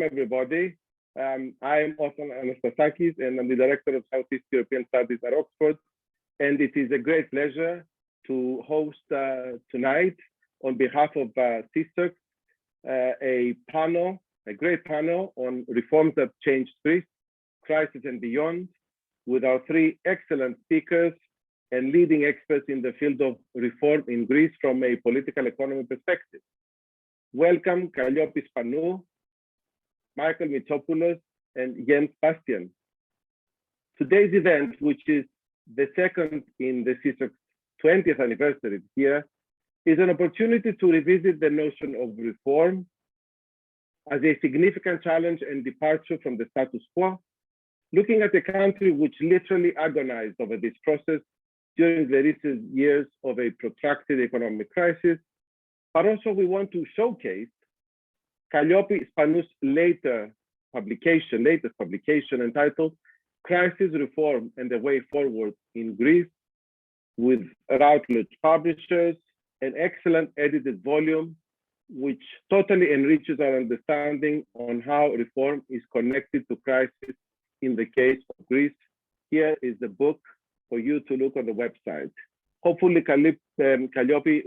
everybody. I'm Othon Anastasakis, and I'm the Director of Southeast European Studies at Oxford. And it is a great pleasure to host tonight, on behalf of CSIRC, a great panel on reforms that changed Greece, crisis and beyond, with our three excellent speakers and leading experts in the field of reform in Greece from a political economy perspective. Welcome, Calliope, Spanou, Michael Mitsopoulos, and Bastian. Today's event, which is the second in the CSIRC's 20th anniversary this year, is an opportunity to revisit the notion of reform as a significant challenge and departure from the status quo, looking at a country which literally agonized over this process during the recent years of a protracted economic crisis. But also we want to showcase Calliope Spanou's latest publication entitled Crisis, Reform and the Way Forward in Greece, with Routledge Publishers, an excellent edited volume which totally enriches our understanding on how reform is connected to crisis in the case of Greece. Here is the book for you to look on the website. Hopefully Calliope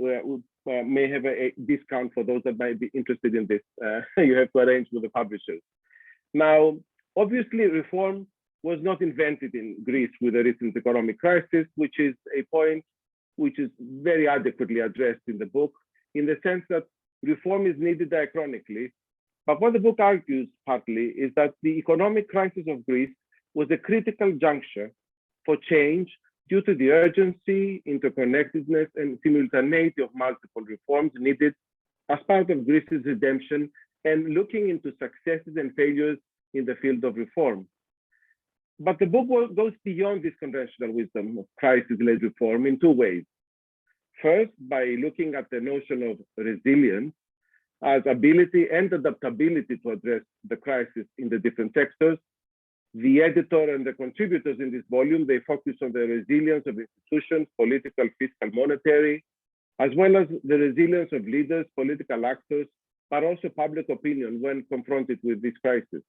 may have a discount for those that might be interested in this. You have to arrange with the publishers. Now, obviously reform was not invented in Greece with the recent economic crisis, which is a point which is very adequately addressed in the book, in the sense that reform is needed diachronically. But what the book argues partly is that the economic crisis of Greece was a critical juncture for change due to the urgency, interconnectedness, and simultaneity of multiple reforms needed as part of Greece's redemption and looking into successes and failures in the field of reform. But the book goes beyond this conventional wisdom of crisis-led reform in two ways. First, by looking at the notion of resilience as ability and adaptability to address the crisis in the different sectors. The editor and the contributors in this volume, they focus on the resilience of institutions, political, fiscal, monetary, as well as the resilience of leaders, political actors, but also public opinion when confronted with this crisis.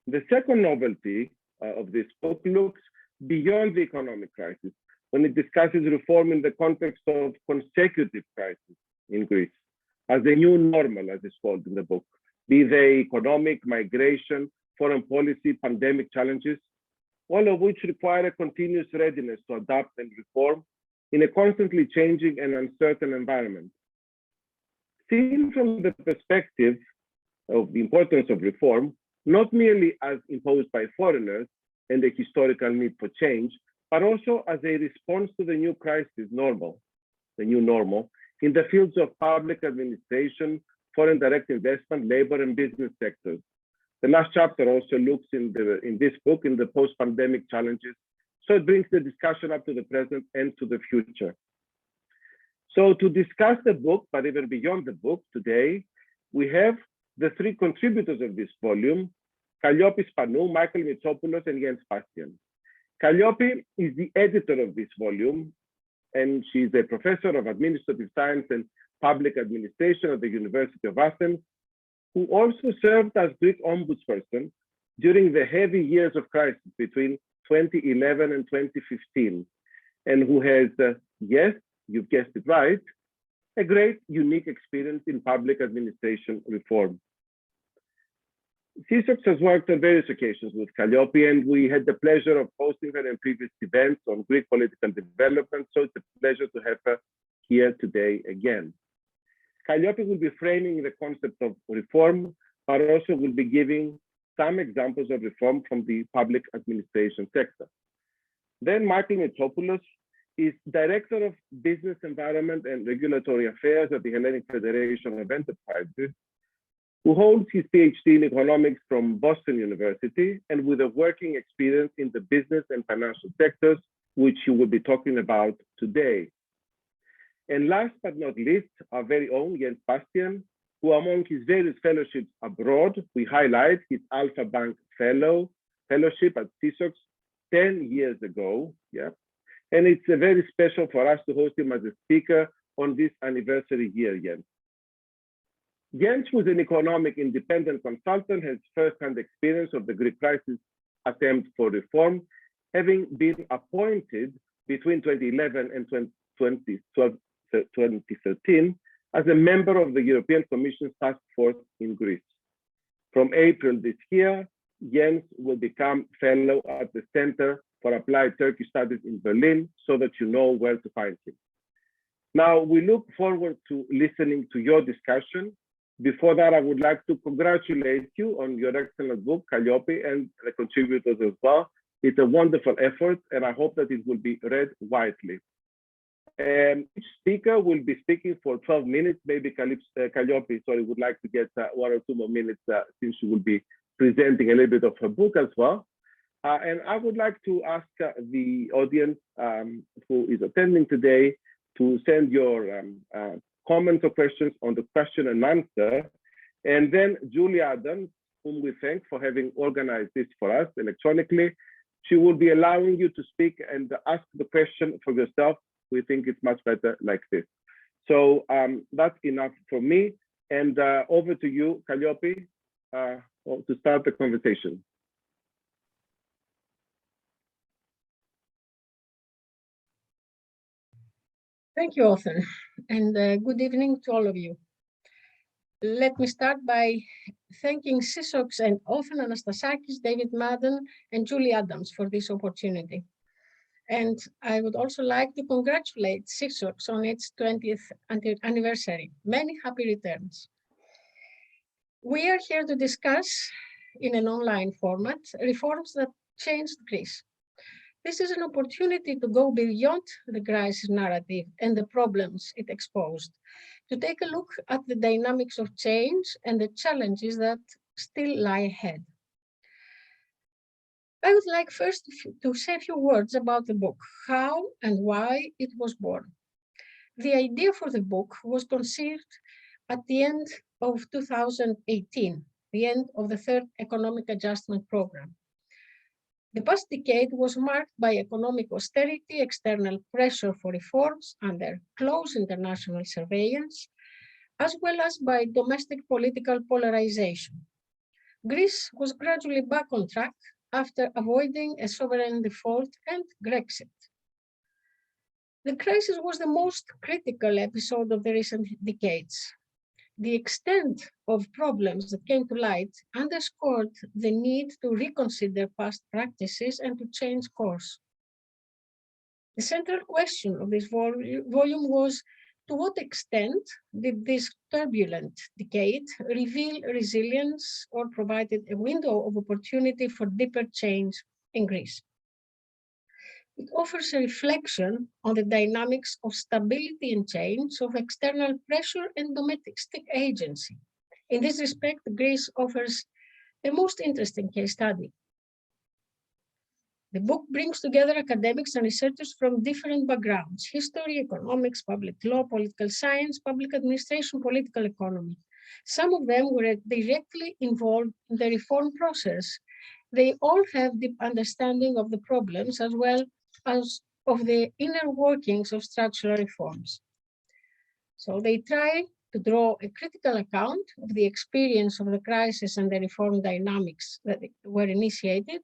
The second novelty of this book looks beyond the economic crisis when it discusses reform in the context of consecutive crises in Greece, as the new normal, as it's called in the book, be they economic, migration, foreign policy, pandemic challenges, all of which require a continuous readiness to adapt and reform in a constantly changing and uncertain environment. Seen from the perspective of the importance of reform, not merely as imposed by foreigners and the historical need for change, but also as a response to the new crisis the new normal, in the fields of public administration, foreign direct investment, labor, and business sectors. The last chapter also looks in this book in the post-pandemic challenges. So it brings the discussion up to the present and to the future. So to discuss the book, but even beyond the book today, we have the three contributors of this volume, Calliope, Spanou, Michael Mitsopoulos, and Bastian. Calliope is the editor of this volume, and she's a professor of administrative science and public administration at the University of Athens, who also served as Greek ombudsperson during the heavy years of crisis between 2011 and 2015, and who has, yes, you've guessed it right, a great unique experience in public administration reform. CSIRC has worked on various occasions with Calliope, and we had the pleasure of hosting her in previous events on Greek political development, so it's a pleasure to have her here today again. Calliope will be framing the concept of reform, but also will be giving some examples of reform from the public administration sector. Then Michael Mitropoulos is Director of Business Environment and Regulatory Affairs at the Hellenic Federation of Enterprises, who holds his PhD in economics from Boston University and with a working experience in the business and financial sectors, which he will be talking about today. And last but not least, our very own Bastian, who among his various fellowships abroad, we highlight his Alpha Bank fellowship at CSIRC 10 years ago. Yeah. And it's very special for us to host him as a speaker on this anniversary year again. Jens, who is an economic independent consultant, has first-hand experience of the Greek crisis attempt for reform, having been appointed between 2011 and 2013 as a member of the European Commission's task force in Greece. From April this year, Jens will become fellow at the Center for Applied Turkish Studies in Berlin, so that you know where to find him. Now, we look forward to listening to your discussion. Before that, I would like to congratulate you on your excellent book, Calliope, and the contributors as well. It's a wonderful effort, and I hope that it will be read widely. Each speaker will be speaking for 12 minutes. Maybe Calliope, would like to get 1 or 2 more minutes since she will be presenting a little bit of her book as well. And I would like to ask the audience who is attending today to send your comments or questions on the question and answer. And then Julie Adams, whom we thank for having organized this for us electronically, she will be allowing you to speak and ask the question for yourself. We think it's much better like this. So that's enough for me. And over to you, Calliope, to start the conversation. Thank you, Othon, and good evening to all of you. Let me start by thanking CISOX and Othon, Anastasakis, David Madden, and Julie Adams for this opportunity. And I would also like to congratulate CISOX on its 20th anniversary. Many happy returns. We are here to discuss, in an online format, reforms that changed Greece. This is an opportunity to go beyond the crisis narrative and the problems it exposed, to take a look at the dynamics of change and the challenges that still lie ahead. I would like first to say a few words about the book, how and why it was born. The idea for the book was conceived at the end of 2018, the end of the third economic adjustment program. The past decade was marked by economic austerity, external pressure for reforms under close international surveillance, as well as by domestic political polarization. Greece was gradually back on track after avoiding a sovereign default and Brexit. The crisis was the most critical episode of the recent decades. The extent of problems that came to light underscored the need to reconsider past practices and to change course. The central question of this volume was, to what extent did this turbulent decade reveal resilience or provided a window of opportunity for deeper change in Greece? It offers a reflection on the dynamics of stability and change, of external pressure and domestic agency. In this respect, Greece offers a most interesting case study. The book brings together academics and researchers from different backgrounds: history, economics, public law, political science, public administration, political economy. Some of them were directly involved in the reform process. They all have deep understanding of the problems as well as of the inner workings of structural reforms. So they try to draw a critical account of the experience of the crisis and the reform dynamics that were initiated,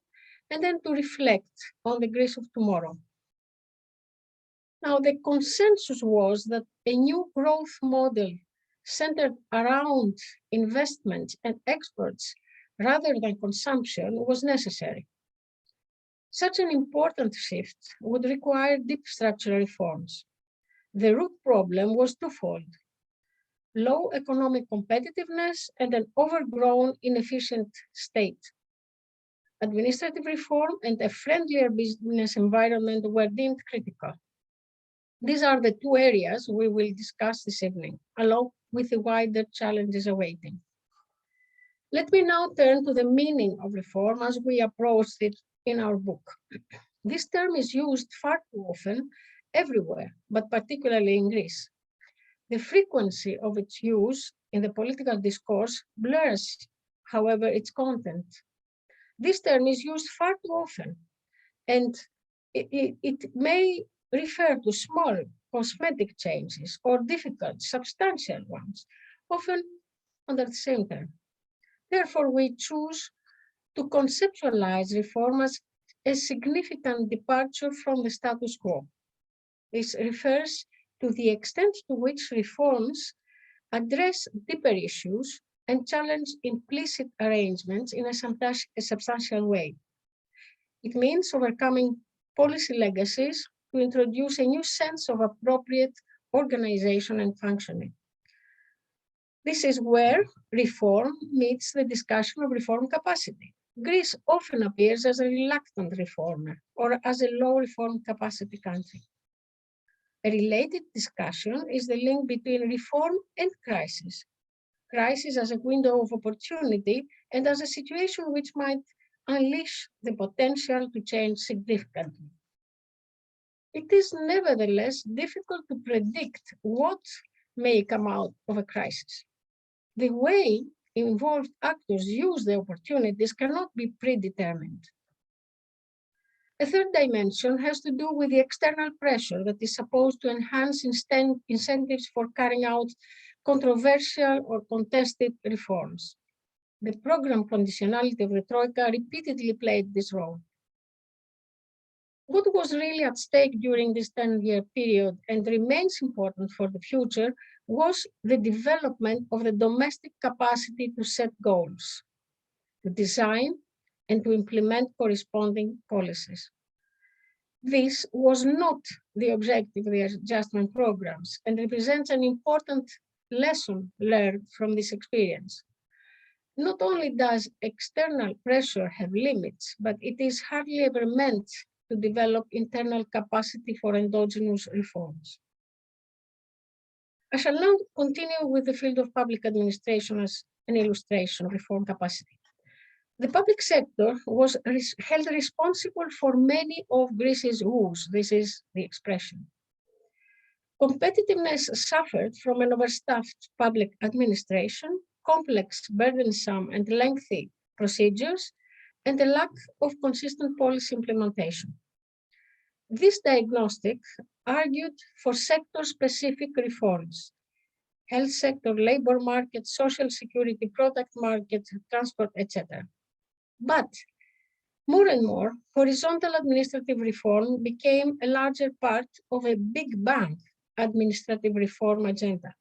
and then to reflect on the Greece of tomorrow. Now, the consensus was that a new growth model centered around investment and exports rather than consumption was necessary. Such an important shift would require deep structural reforms. The root problem was twofold: low economic competitiveness and an overgrown, inefficient state. Administrative reform and a friendlier business environment were deemed critical. These are the two areas we will discuss this evening, along with the wider challenges awaiting. Let me now turn to the meaning of reform as we approached it in our book. This term is used far too often everywhere, but particularly in Greece. The frequency of its use in the political discourse blurs, however, its content. This term is used far too often, and it may refer to small cosmetic changes or difficult, substantial ones, often under the same term. Therefore, we choose to conceptualize reform as a significant departure from the status quo. This refers to the extent to which reforms address deeper issues and challenge implicit arrangements in a substantial way. It means overcoming policy legacies to introduce a new sense of appropriate organization and functioning. This is where reform meets the discussion of reform capacity. Greece often appears as a reluctant reformer or as a low reform capacity country. A related discussion is the link between reform and crisis. Crisis as a window of opportunity and as a situation which might unleash the potential to change significantly. It is nevertheless difficult to predict what may come out of a crisis. The way involved actors use the opportunities cannot be predetermined. A third dimension has to do with the external pressure that is supposed to enhance incentives for carrying out controversial or contested reforms. The program conditionality of the Troika repeatedly played this role. What was really at stake during this 10-year period and remains important for the future was the development of the domestic capacity to set goals, to design and to implement corresponding policies. This was not the objective of the adjustment programs and represents an important lesson learned from this experience. Not only does external pressure have limits, but it is hardly ever meant to develop internal capacity for endogenous reforms. I shall now continue with the field of public administration as an illustration of reform capacity. The public sector was held responsible for many of Greece's woes. This is the expression. Competitiveness suffered from an overstaffed public administration, complex, burdensome, and lengthy procedures, and a lack of consistent policy implementation. This diagnostic argued for sector-specific reforms: health sector, labor market, social security, product market, transport, etc. But more and more, horizontal administrative reform became a larger part of a big bang administrative reform agenda.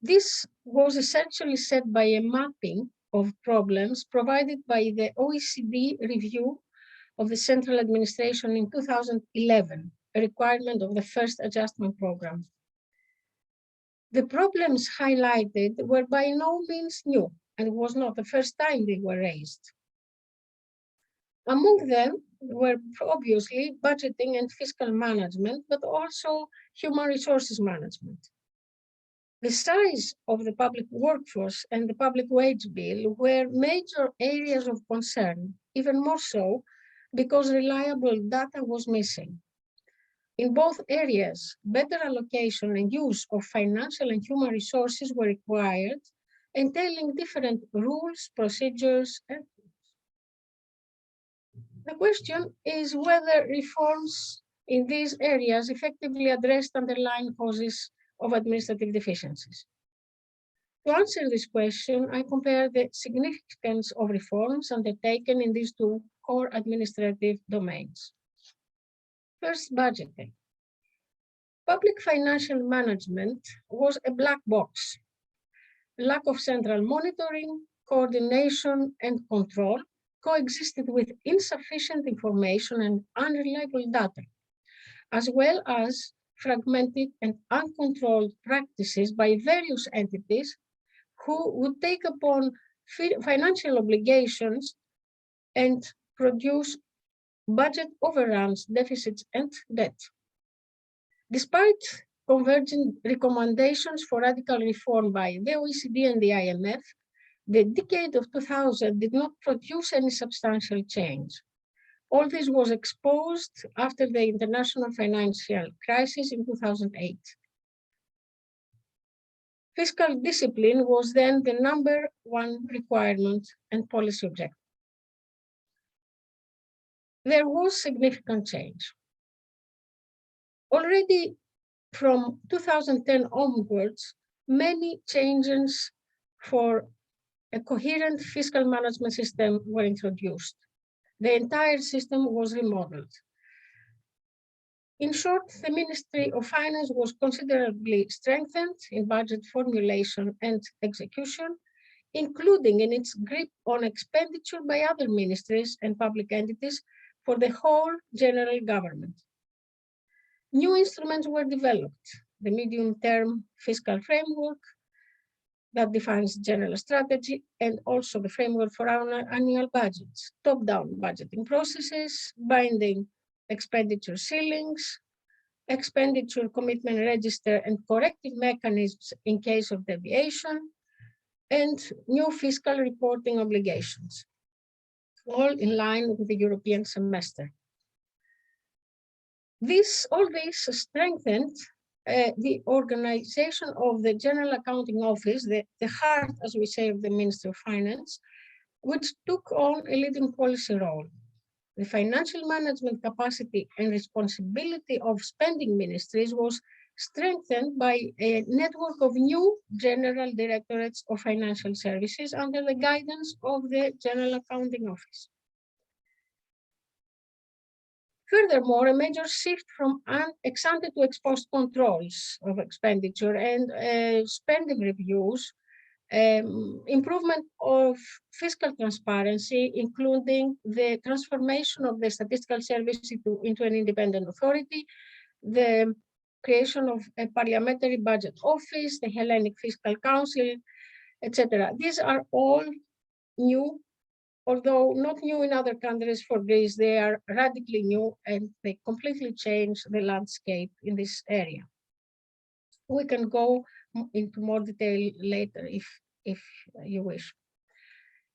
This was essentially set by a mapping of problems provided by the OECD review of the central administration in 2011, a requirement of the first adjustment program. The problems highlighted were by no means new, and it was not the first time they were raised. Among them were obviously budgeting and fiscal management, but also human resources management. The size of the public workforce and the public wage bill were major areas of concern, even more so because reliable data was missing. In both areas, better allocation and use of financial and human resources were required, entailing different rules, procedures, and the question is whether reforms in these areas effectively addressed underlying causes of administrative deficiencies. To answer this question, I compare the significance of reforms undertaken in these two core administrative domains. First, budgeting. Public financial management was a black box. Lack of central monitoring, coordination, and control coexisted with insufficient information and unreliable data, as well as fragmented and uncontrolled practices by various entities who would take upon financial obligations and produce budget overruns, deficits, and debt. Despite convergent recommendations for radical reform by the OECD and the IMF, the decade of 2000 did not produce any substantial change. All this was exposed after the international financial crisis in 2008. Fiscal discipline was then the #1 requirement and policy objective. There was significant change. Already from 2010 onwards, many changes for a coherent fiscal management system were introduced. The entire system was remodeled. In short, the Ministry of Finance was considerably strengthened in budget formulation and execution, including in its grip on expenditure by other ministries and public entities for the whole general government. New instruments were developed, the medium-term fiscal framework that defines general strategy and also the framework for our annual budgets, top-down budgeting processes, binding expenditure ceilings, expenditure commitment register and corrective mechanisms in case of deviation, and new fiscal reporting obligations, all in line with the European semester. All this strengthened the organization of the General Accounting Office, the heart, as we say, of the Ministry of Finance, which took on a leading policy role. The financial management capacity and responsibility of spending ministries was strengthened by a network of new general directorates of financial services under the guidance of the General Accounting Office. Furthermore, a major shift from ex-ante to ex-post controls of expenditure and spending reviews, improvement of fiscal transparency, including the transformation of the statistical service into an independent authority, the creation of a parliamentary budget office, the Hellenic Fiscal Council, etc. These are all new, although not new in other countries. For Greece, they are radically new and they completely change the landscape in this area. We can go into more detail later if you wish.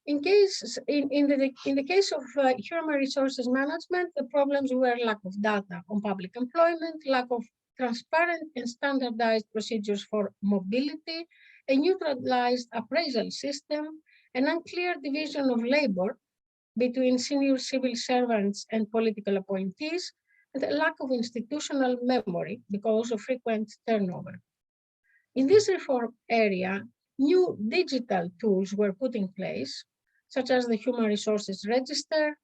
In the case of human resources management, the problems were lack of data on public employment, lack of transparent and standardized procedures for mobility, a neutralized appraisal system, an unclear division of labor between senior civil servants and political appointees, and a lack of institutional memory because of frequent turnover. In this reform area, new digital tools were put in place, such as the Human Resources Register,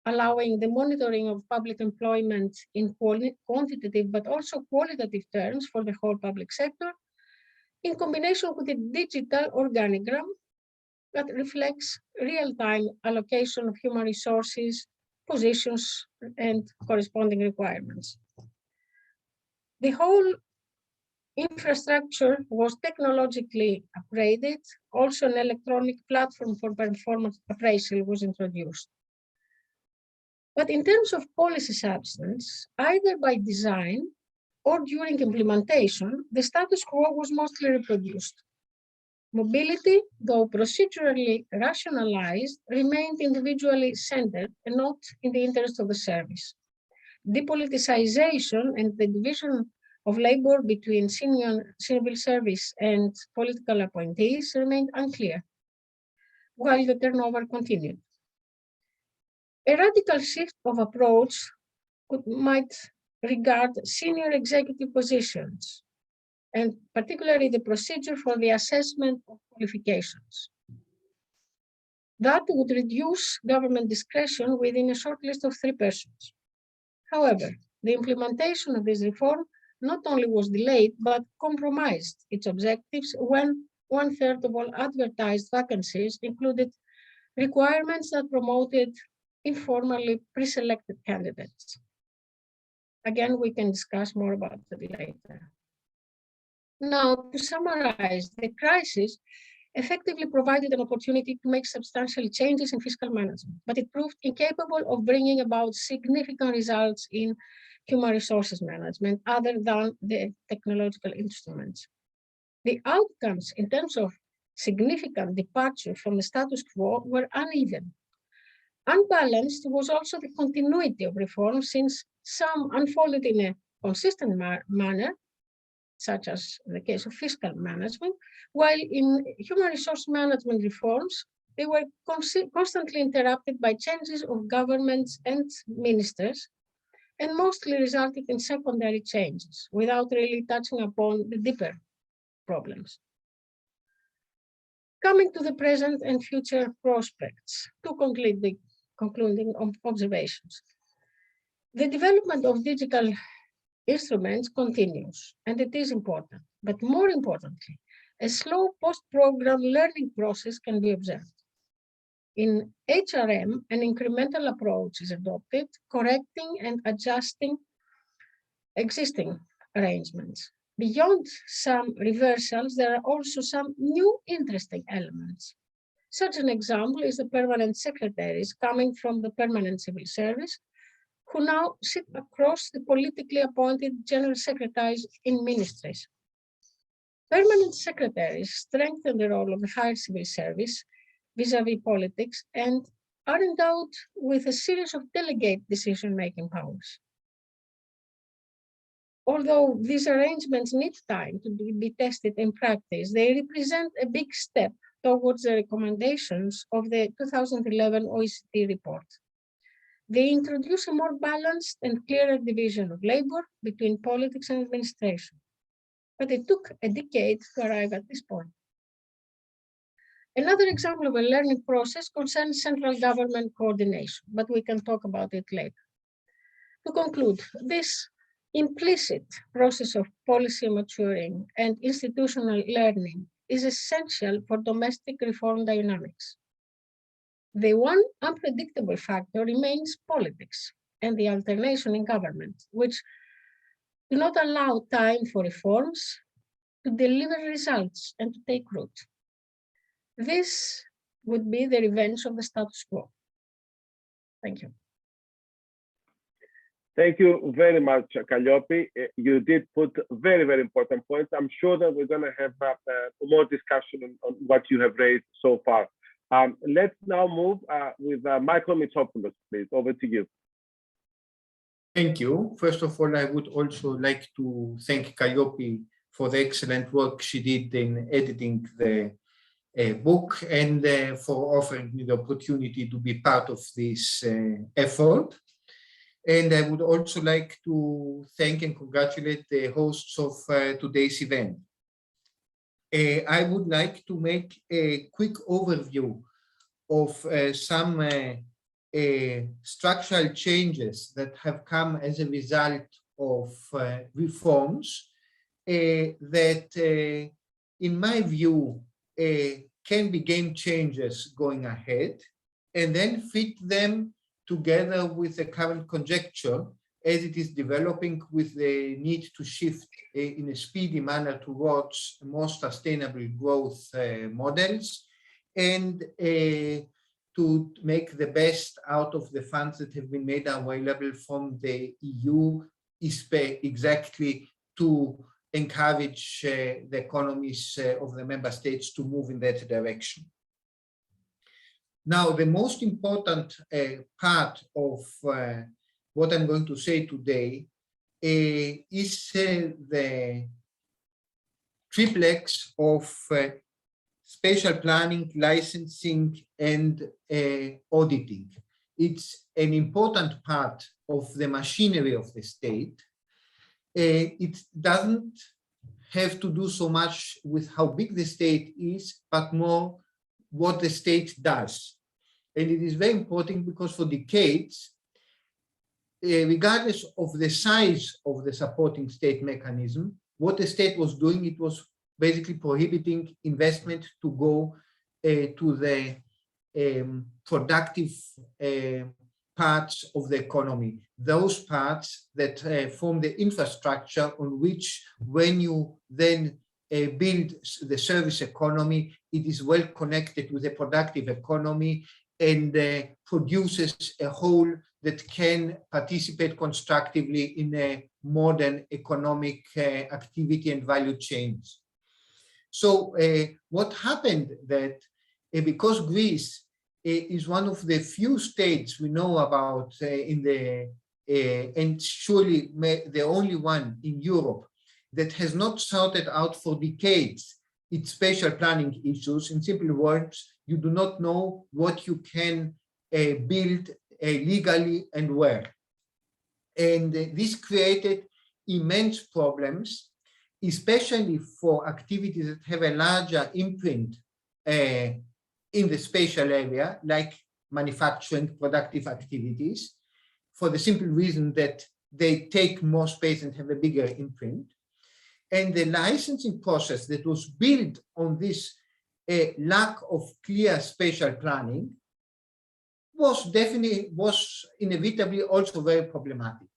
allowing the monitoring of public employment in quantitative but also qualitative terms for the whole public sector, in combination with a digital organigram that reflects real-time allocation of human resources, positions, and corresponding requirements. The whole infrastructure was technologically upgraded. Also, an electronic platform for performance appraisal was introduced. But in terms of policy substance, either by design or during implementation, the status quo was mostly reproduced. Mobility, though procedurally rationalized, remained individually centered and not in the interest of the service. Depoliticization and the division of labor between senior civil service and political appointees remained unclear, while the turnover continued. A radical shift of approach might regard senior executive positions, and particularly the procedure for the assessment of qualifications. That would reduce government discretion within a short list of 3 persons. However, the implementation of this reform not only was delayed, but compromised its objectives when 1/3 of all advertised vacancies included requirements that promoted informally pre-selected candidates. Again, we can discuss more about that later. Now, to summarize, the crisis effectively provided an opportunity to make substantial changes in fiscal management, but it proved incapable of bringing about significant results in human resources management other than the technological instruments. The outcomes in terms of significant departure from the status quo were uneven. Unbalanced was also the continuity of reform, since some unfolded in a consistent manner, such as the case of fiscal management, while in human resource management reforms, they were constantly interrupted by changes of governments and ministers, and mostly resulted in secondary changes without really touching upon the deeper problems. Coming to the present and future prospects, to concluding observations. The development of digital instruments continues, and it is important. But more importantly, a slow post-program learning process can be observed. In HRM, an incremental approach is adopted, correcting and adjusting existing arrangements. Beyond some reversals, there are also some new interesting elements. Such an example is the permanent secretaries coming from the permanent civil service, who now sit across the politically appointed general secretaries in ministries. Permanent secretaries strengthen the role of the higher civil service vis-à-vis politics and are endowed with a series of delegate decision-making powers. Although these arrangements need time to be tested in practice, they represent a big step towards the recommendations of the 2011 OECD report. They introduce a more balanced and clearer division of labor between politics and administration. But it took a decade to arrive at this point. Another example of a learning process concerns central government coordination, but we can talk about it later. To conclude, this implicit process of policy maturing and institutional learning is essential for domestic reform dynamics. The one unpredictable factor remains politics and the alternation in government, which do not allow time for reforms to deliver results and to take root. This would be the revenge of the status quo. Thank you. Thank you very much, Calliope. You did put very, very important points. I'm sure that we're going to have more discussion on what you have raised so far. Let's now move with Michael Mitsopoulos, please. Over to you. Thank you. First of all, I would also like to thank Calliope for the excellent work she did in editing the book and for offering me the opportunity to be part of this effort. And I would also like to thank and congratulate the hosts of today's event. I would like to make a quick overview of some structural changes that have come as a result of reforms that, in my view, can be game changers going ahead, and then fit them together with the current conjecture as it is developing with the need to shift in a speedy manner towards more sustainable growth models and to make the best out of the funds that have been made available from the EU, exactly to encourage the economies of the member states to move in that direction. Now, the most important part of what I'm going to say today is the triplex of spatial planning, licensing, and auditing. It's an important part of the machinery of the state. It doesn't have to do so much with how big the state is, but more what the state does. And it is very important because for decades, regardless of the size of the supporting state mechanism, what the state was doing, it was basically prohibiting investment to go to the productive parts of the economy, those parts that form the infrastructure on which, when you then build the service economy, it is well connected with the productive economy and produces a whole that can participate constructively in a modern economic activity and value chains. So what happened that because Greece is one of the few states we know about and surely the only one in Europe that has not sorted out for decades its spatial planning issues. In simple words, you do not know what you can build legally and where. And this created immense problems, especially for activities that have a larger imprint in the spatial area, like manufacturing productive activities, for the simple reason that they take more space and have a bigger imprint. And the licensing process that was built on this lack of clear spatial planning was inevitably also very problematic.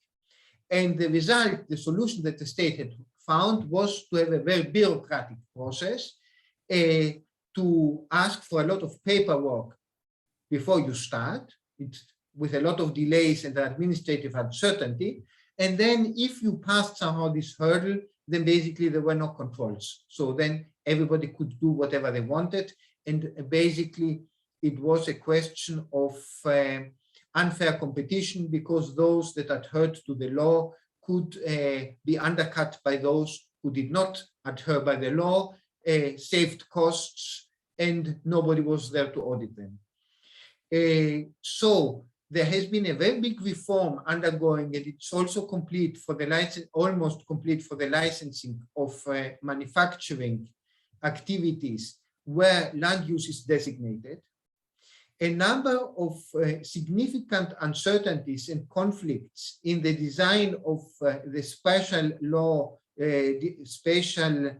And the result, the solution that the state had found was to have a very bureaucratic process, to ask for a lot of paperwork before you start, with a lot of delays and administrative uncertainty. And then if you passed somehow this hurdle, then basically there were no controls. So then everybody could do whatever they wanted. And basically it was a question of unfair competition, because those that adhered to the law could be undercut by those who did not adhere by the law, saved costs, and nobody was there to audit them. So there has been a very big reform undergoing, and it's also complete for the license, almost complete for the licensing of manufacturing activities where land use is designated. A number of significant uncertainties and conflicts in the design of the spatial law, spatial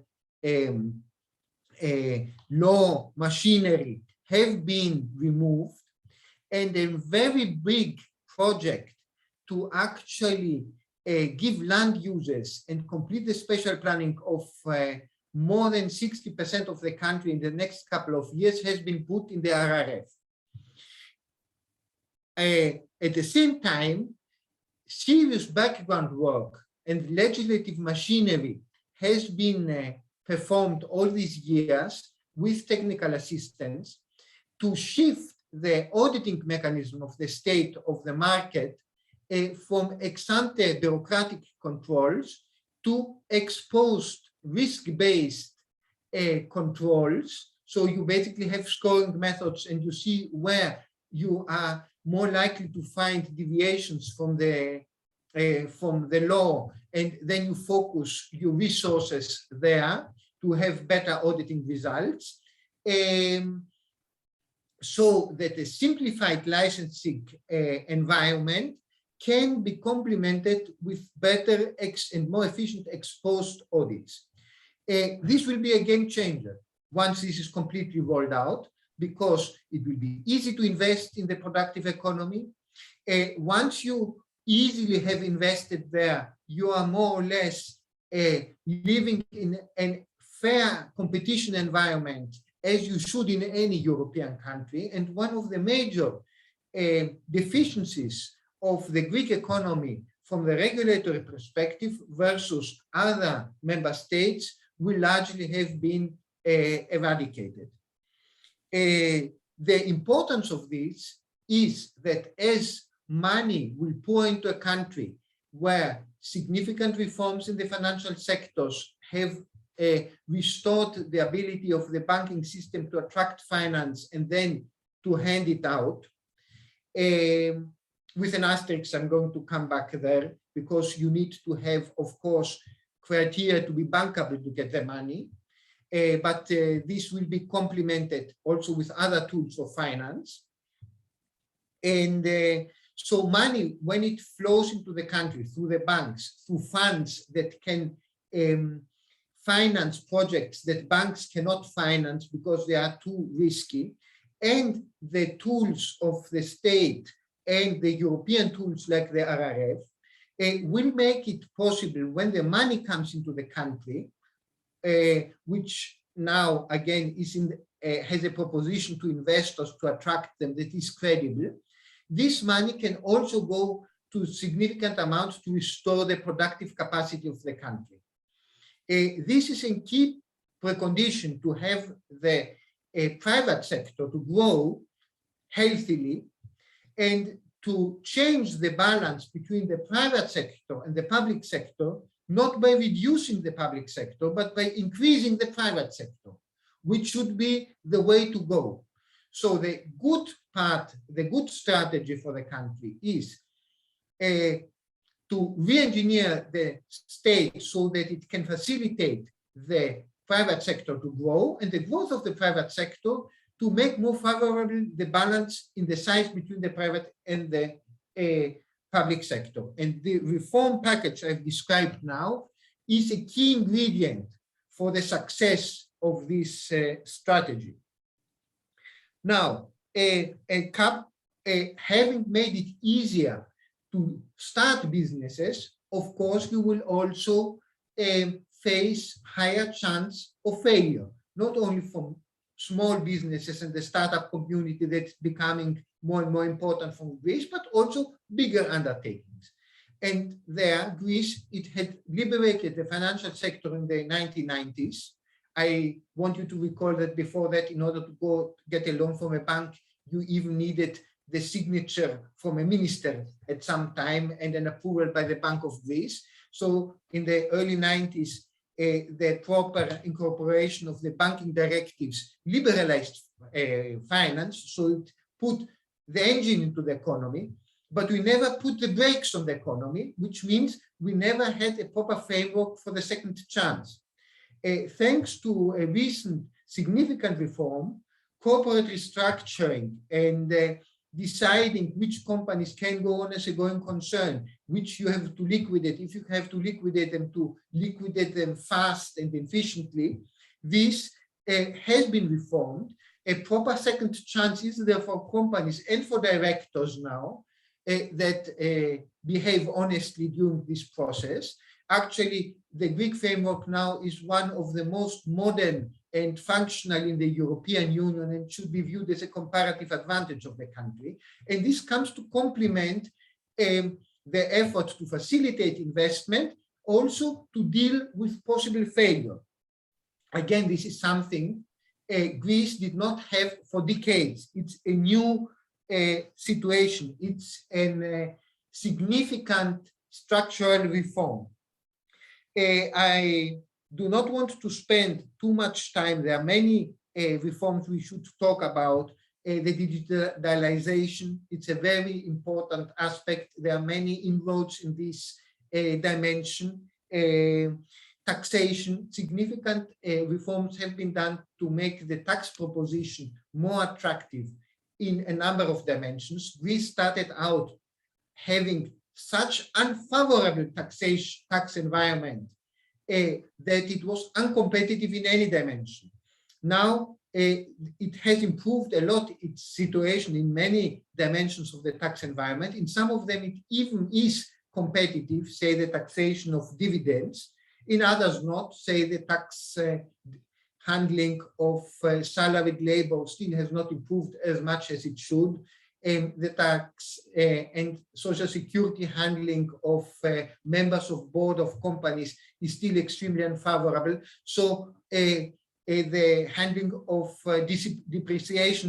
law machinery have been removed, and a very big project to actually give land users and complete the spatial planning of more than 60% of the country in the next couple of years has been put in the RRF. At the same time, serious background work and legislative machinery has been performed all these years with technical assistance to shift the auditing mechanism of the state of the market from ex-ante bureaucratic controls to exposed risk-based controls. So you basically have scoring methods, and you see where you are more likely to find deviations from the law, and then you focus your resources there to have better auditing results. So that a simplified licensing environment can be complemented with better and more efficient ex-post audits. This will be a game changer once this is completely rolled out, because it will be easy to invest in the productive economy. Once you easily have invested there, you are more or less living in a fair competition environment, as you should in any European country. And one of the major deficiencies of the Greek economy from the regulatory perspective versus other member states will largely have been eradicated. The importance of this is that as money will pour into a country where significant reforms in the financial sectors have restored the ability of the banking system to attract finance and then to hand it out, with an asterisk, I'm going to come back there, because you need to have, of course, criteria to be bankable to get the money. But this will be complemented also with other tools of finance. And so money, when it flows into the country through the banks, through funds that can finance projects that banks cannot finance because they are too risky, and the tools of the state and the European tools like the RRF will make it possible, when the money comes into the country, which now again is has a proposition to investors to attract them that is credible, this money can also go to significant amounts to restore the productive capacity of the country. This is a key precondition to have the private sector to grow healthily, and to change the balance between the private sector and the public sector, not by reducing the public sector, but by increasing the private sector, which should be the way to go. So the good part, the good strategy for the country is to re-engineer the state so that it can facilitate the private sector to grow, and the growth of the private sector to make more favorable the balance in the size between the private and the public sector. And the reform package I've described now is a key ingredient for the success of this strategy. Now, having made it easier to start businesses, of course, you will also face higher chance of failure, not only from small businesses and the startup community that's becoming more and more important from Greece, but also bigger undertakings. And there, Greece, it had liberated the financial sector in the 1990s. I want you to recall that before that, in order to go get a loan from a bank, you even needed the signature from a minister at some time and an approval by the Bank of Greece. So in the early 90s, the proper incorporation of the banking directives liberalized finance, so it put the engine into the economy, but we never put the brakes on the economy, which means we never had a proper framework for the second chance. Thanks to a recent significant reform, corporate restructuring and deciding which companies can go on as a going concern, which you have to liquidate, if you have to liquidate them fast and efficiently, this has been reformed. A proper second chance is there for companies and for directors now that behave honestly during this process. Actually, the Greek framework now is one of the most modern and functional in the European Union and should be viewed as a comparative advantage of the country. And this comes to complement the effort to facilitate investment, also to deal with possible failure. Again, this is something Greece did not have for decades. It's a new situation. It's a significant structural reform. I do not want to spend too much time. There are many reforms we should talk about. The digitalization, it's a very important aspect. There are many inroads in this dimension. Taxation, significant reforms have been done to make the tax proposition more attractive in a number of dimensions. Greece started out having such unfavorable tax environment that it was uncompetitive in any dimension. Now it has improved a lot its situation in many dimensions of the tax environment. In some of them it even is competitive, say the taxation of dividends. In others not, say the tax handling of salaried labor still has not improved as much as it should. The tax and social security handling of members of board of companies is still extremely unfavorable. So the handling of depreciation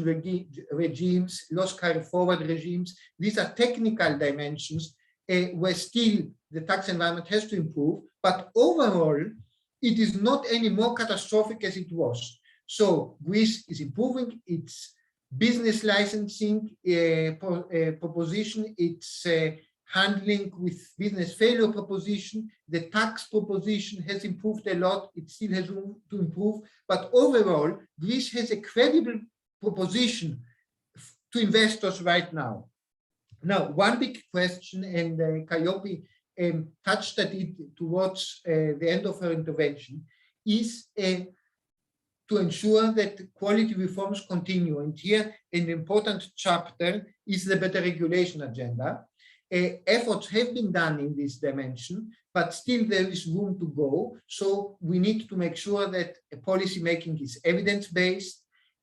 regimes, loss carry forward regimes, these are technical dimensions where still the tax environment has to improve, but overall it is not any more catastrophic as it was. So Greece is improving its business licensing proposition, its handling with business failure proposition. The tax proposition has improved a lot. It still has room to improve, but overall, Greece has a credible proposition to investors right now. Now, one big question, and Calliope touched at it towards the end of her intervention, is to ensure that quality reforms continue. And here, an important chapter is the better regulation agenda. Efforts have been done in this dimension, but still there is room to go. So we need to make sure that policy making is evidence-based,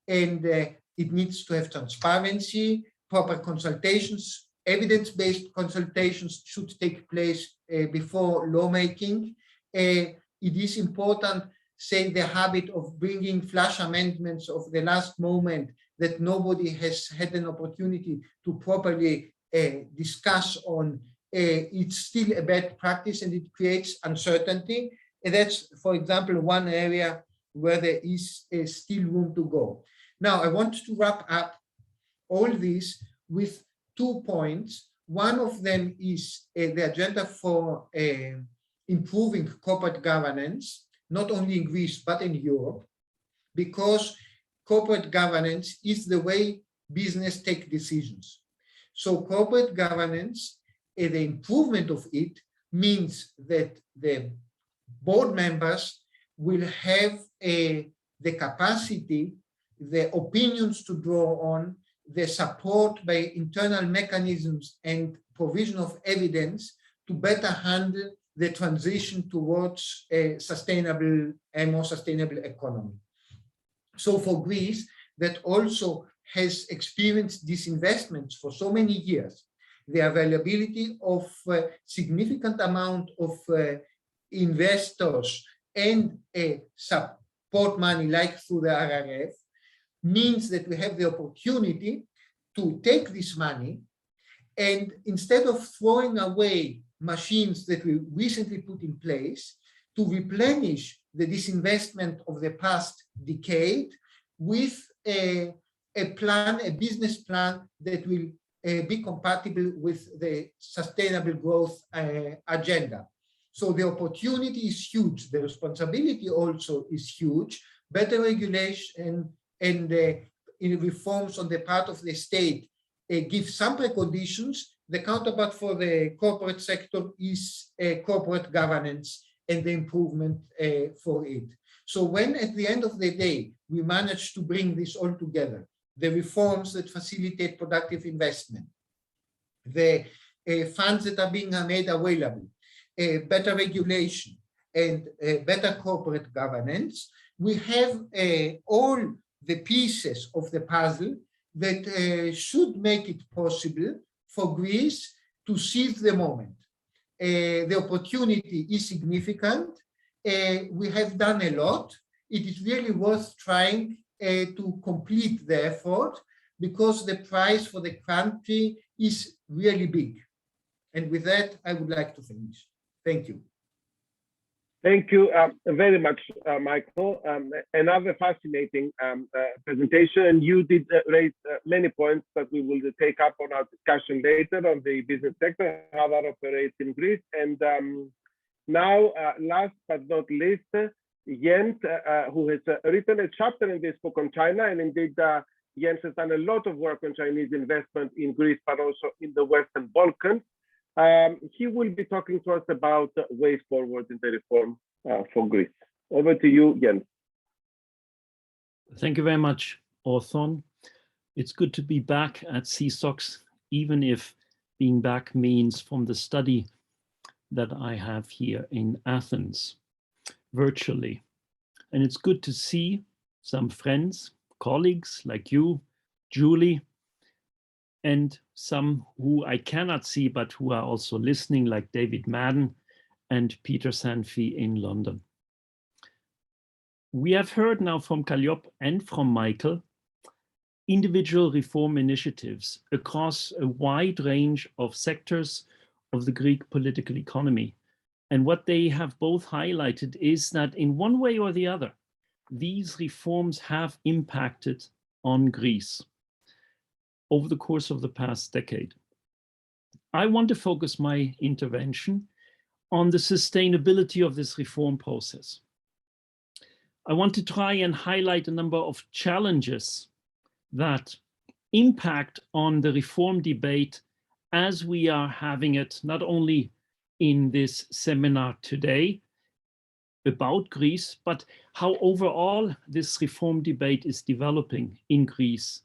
and it needs to have transparency, proper consultations. Evidence-based consultations should take place before lawmaking. It is important, say, the habit of bringing flash amendments of the last moment that nobody has had an opportunity to properly discuss on. It's still a bad practice and it creates uncertainty. And that's, for example, one area where there is still room to go. Now, I want to wrap up all this with 2 points. One of them is the agenda for improving corporate governance. not only in Greece, but in Europe, because corporate governance is the way business take decisions. So corporate governance, the improvement of it means that the board members will have the capacity, the opinions to draw on, the support by internal mechanisms and provision of evidence to better handle the transition towards a more sustainable economy. So for Greece, that also has experienced disinvestments for so many years, the availability of significant amount of investors and support money like through the RRF means that we have the opportunity to take this money and instead of throwing away machines that we recently put in place, to replenish the disinvestment of the past decade with a plan, a business plan that will be compatible with the sustainable growth agenda. So the opportunity is huge. The responsibility also is huge. Better regulation and in reforms on the part of the state give some preconditions. The counterpart for the corporate sector is corporate governance and the improvement for it. So when at the end of the day, we manage to bring this all together, the reforms that facilitate productive investment, the funds that are being made available, better regulation, and better corporate governance, we have all the pieces of the puzzle that should make it possible for Greece to seize the moment. The opportunity is significant. We have done a lot. It is really worth trying to complete the effort because the price for the country is really big. And with that, I would like to finish. Thank you. Thank you very much, Michael. Another fascinating presentation, and you did raise many points that we will take up on our discussion later on the business sector, how that operates in Greece. And now, last but not least, Jens, who has written a chapter in this book on China, and indeed Jens has done a lot of work on Chinese investment in Greece, but also in the Western Balkans. He will be talking to us about ways forward in the reform for Greece. Over to you, Jens. Thank you very much, Othon. It's good to be back at CSOX, even if being back means from the study that I have here in Athens, virtually. And it's good to see some friends, colleagues like you, Julie, and some who I cannot see, but who are also listening, like David Madden and Peter Sanfi in London. We have heard now from Calliope and from Michael, individual reform initiatives across a wide range of sectors of the Greek political economy. And what they have both highlighted is that in one way or the other, these reforms have impacted on Greece over the course of the past decade. I want to focus my intervention on the sustainability of this reform process. I want to try and highlight a number of challenges that impact on the reform debate as we are having it, not only in this seminar today about Greece, but how overall this reform debate is developing in Greece.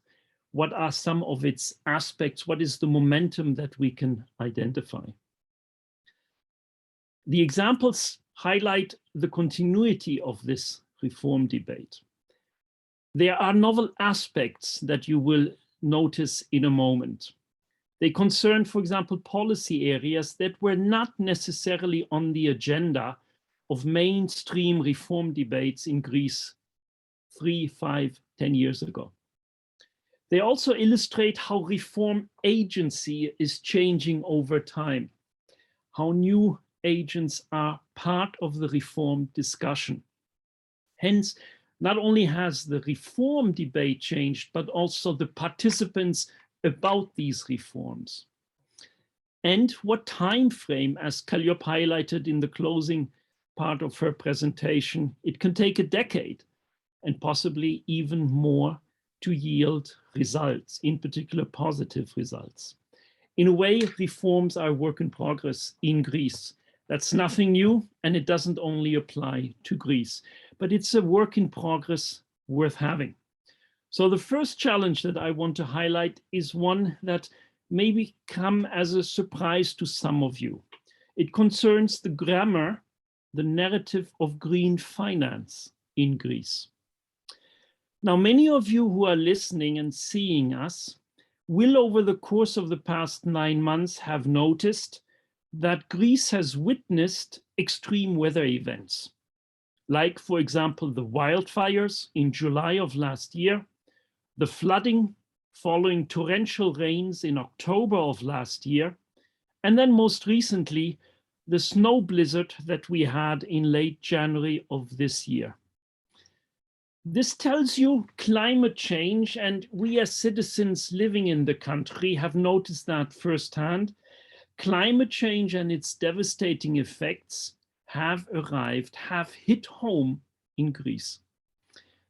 What are some of its aspects? What is the momentum that we can identify? The examples highlight the continuity of this reform debate. There are novel aspects that you will notice in a moment. They concern, for example, policy areas that were not necessarily on the agenda of mainstream reform debates in Greece 3, 5, 10 years ago. They also illustrate how reform agency is changing over time, how new agents are part of the reform discussion. Hence, not only has the reform debate changed, but also the participants about these reforms. And what time frame, as Calliope highlighted in the closing part of her presentation, it can take a decade and possibly even more to yield results, in particular positive results. In a way, reforms are a work in progress in Greece. That's nothing new, and it doesn't only apply to Greece, but it's a work in progress worth having. So the first challenge that I want to highlight is one that maybe come as a surprise to some of you. It concerns the grammar, the narrative of green finance in Greece. Now, many of you who are listening and seeing us will over the course of the past 9 months have noticed that Greece has witnessed extreme weather events, like, for example, the wildfires in July of last year, the flooding following torrential rains in October of last year, and then most recently, the snow blizzard that we had in late January of this year. This tells you climate change, and we as citizens living in the country have noticed that firsthand. Climate change and its devastating effects have arrived, have hit home in Greece.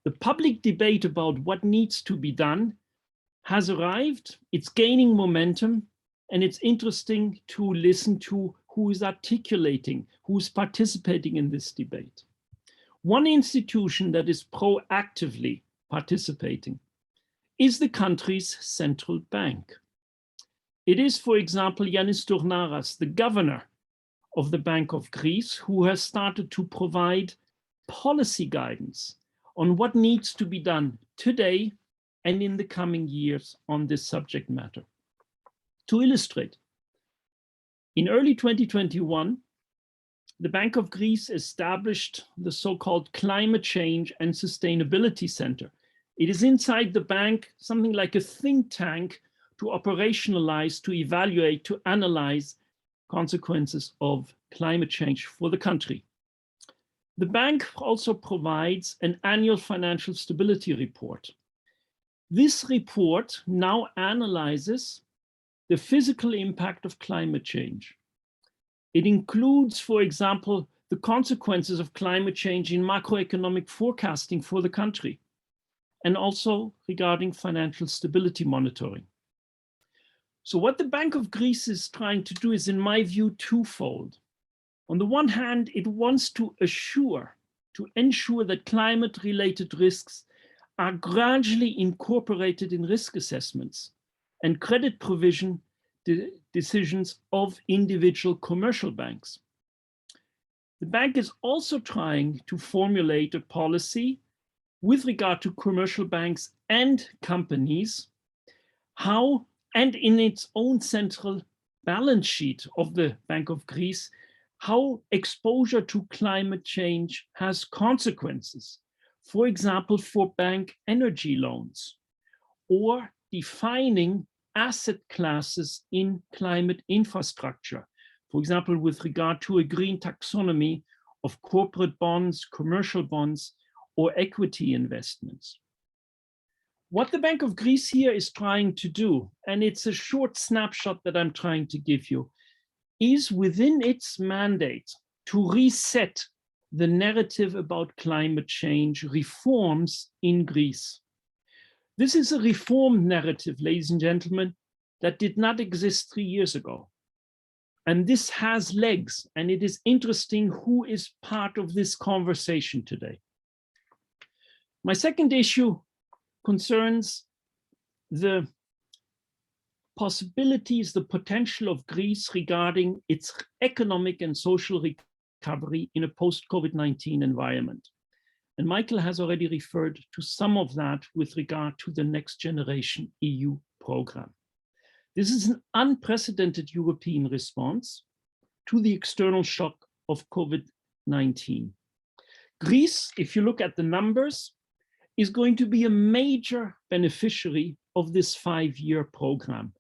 The public debate about what needs to be done has arrived, it's gaining momentum, and it's interesting to listen to who is articulating, who's participating in this debate. One institution that is proactively participating is the country's central bank. It is, for example, Yanis Tournaras, the governor of the Bank of Greece, who has started to provide policy guidance on what needs to be done today and in the coming years on this subject matter. To illustrate, in early 2021, the Bank of Greece established the so-called Climate Change and Sustainability Center. It is inside the bank, something like a think tank to operationalize, to evaluate, to analyze consequences of climate change for the country. The bank also provides an annual financial stability report. This report now analyzes the physical impact of climate change. It includes, for example, the consequences of climate change in macroeconomic forecasting for the country, and also regarding financial stability monitoring. So what the Bank of Greece is trying to do is, in my view, twofold. On the one hand, it wants to ensure that climate-related risks are gradually incorporated in risk assessments and credit provision decisions of individual commercial banks. The bank is also trying to formulate a policy with regard to commercial banks and companies, how, and in its own central balance sheet of the Bank of Greece, how exposure to climate change has consequences, for example, for bank energy loans, or defining asset classes in climate infrastructure, for example, with regard to a green taxonomy of corporate bonds, commercial bonds, or equity investments. What the Bank of Greece here is trying to do, and it's a short snapshot that I'm trying to give you, is within its mandate to reset the narrative about climate change reforms in Greece. This is a reform narrative, ladies and gentlemen, that did not exist 3 years ago. And this has legs, and it is interesting who is part of this conversation today. My second issue concerns the possibilities, the potential of Greece regarding its economic and social recovery in a post-COVID-19 environment. And Michael has already referred to some of that with regard to the Next Generation EU program. This is an unprecedented European response to the external shock of COVID-19. Greece, if you look at the numbers, is going to be a major beneficiary of this 5-year program.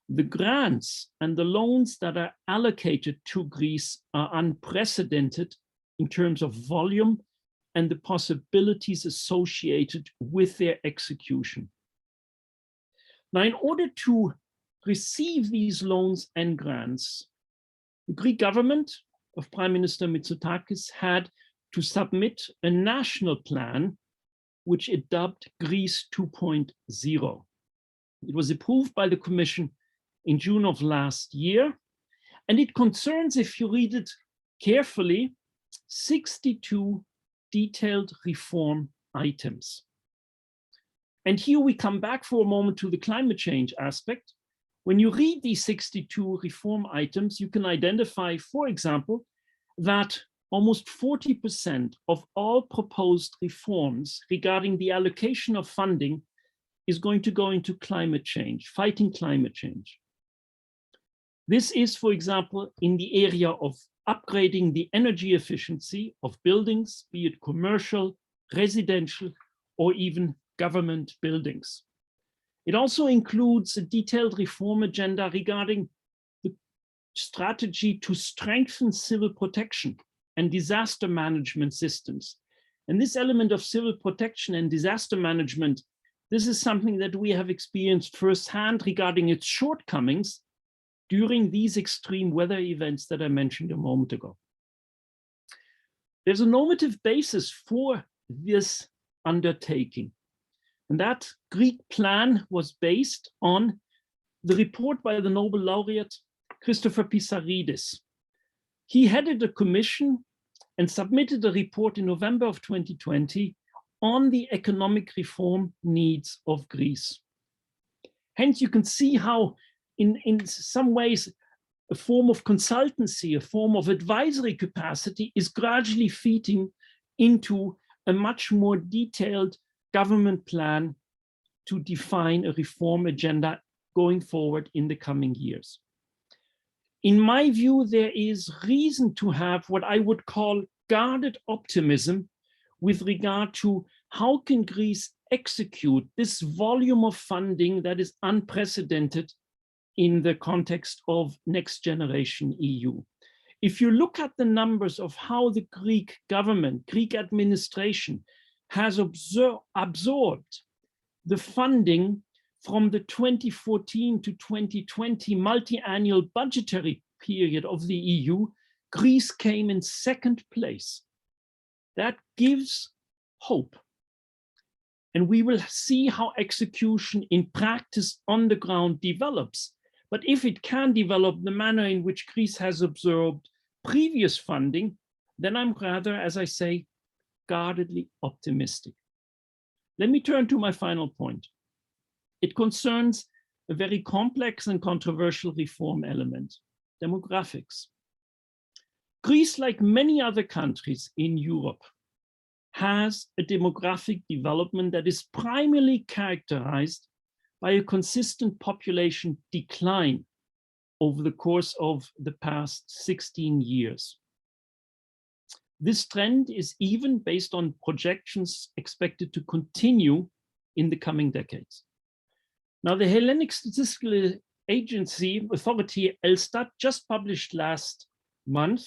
The grants and the loans that are allocated to Greece are unprecedented in terms of volume and the possibilities associated with their execution. Now, in order to receive these loans and grants, the Greek government of Prime Minister Mitsopoulos had to submit a national plan, which it dubbed Greece 2.0. It was approved by the Commission in June of last year, and it concerns, if you read it carefully, 62 detailed reform items. And here we come back for a moment to the climate change aspect. When you read these 62 reform items, you can identify, for example, that almost 40% of all proposed reforms regarding the allocation of funding is going to go into climate change, fighting climate change. This is, for example, in the area of upgrading the energy efficiency of buildings, be it commercial, residential, or even government buildings. It also includes a detailed reform agenda regarding the strategy to strengthen civil protection and disaster management systems. And this element of civil protection and disaster management, this is something that we have experienced firsthand regarding its shortcomings during these extreme weather events that I mentioned a moment ago. There's a normative basis for this undertaking. And that Greek plan was based on the report by the Nobel laureate Christopher Pissaridis. He headed a commission and submitted a report in November of 2020 on the economic reform needs of Greece. Hence, you can see how in some ways, a form of consultancy, a form of advisory capacity is gradually feeding into a much more detailed government plan to define a reform agenda going forward in the coming years. In my view, there is reason to have what I would call guarded optimism with regard to how can Greece execute this volume of funding that is unprecedented in the context of next generation EU. If you look at the numbers of how the Greek government, Greek administration has absorbed the funding from the 2014 to 2020 multi-annual budgetary period of the EU, Greece came in second place. That gives hope. And we will see how execution in practice on the ground develops. But if it can develop the manner in which Greece has absorbed previous funding, then I'm rather, as I say, guardedly optimistic. Let me turn to my final point. It concerns a very complex and controversial reform element, demographics. Greece, like many other countries in Europe, has a demographic development that is primarily characterized by a consistent population decline over the course of the past 16 years. This trend is even based on projections expected to continue in the coming decades. Now, the Hellenic Statistical Agency Authority, Elstat, just published last month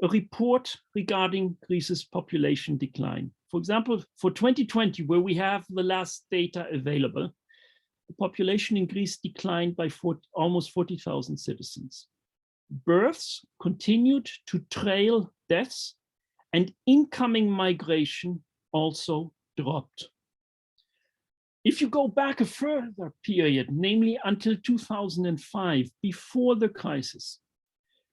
a report regarding Greece's population decline. For example, for 2020, where we have the last data available, the population in Greece declined by almost 40,000 citizens. Births continued to trail deaths, and incoming migration also dropped. If you go back a further period, namely until 2005, before the crisis,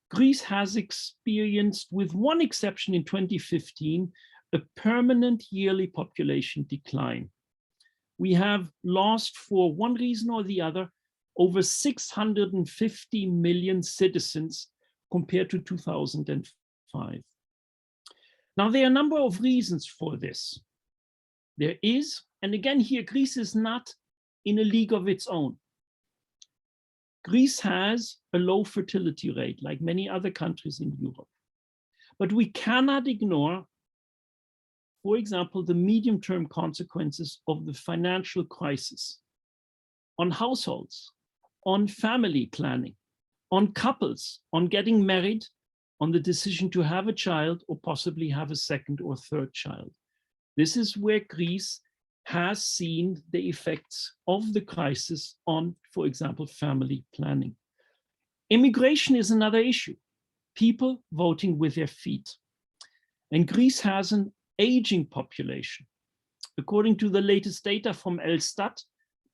Greece has experienced, with one exception in 2015, a permanent yearly population decline. We have lost, for one reason or the other, over 650 million citizens compared to 2005. Now, there are a number of reasons for this. There is, and again here, Greece is not in a league of its own. Greece has a low fertility rate, like many other countries in Europe. But we cannot ignore, for example, the medium-term consequences of the financial crisis on households, on family planning, on couples, on getting married, on the decision to have a child or possibly have a second or third child. This is where Greece has seen the effects of the crisis on, for example, family planning. Immigration is another issue. people voting with their feet. And Greece has an aging population. According to the latest data from Elstat,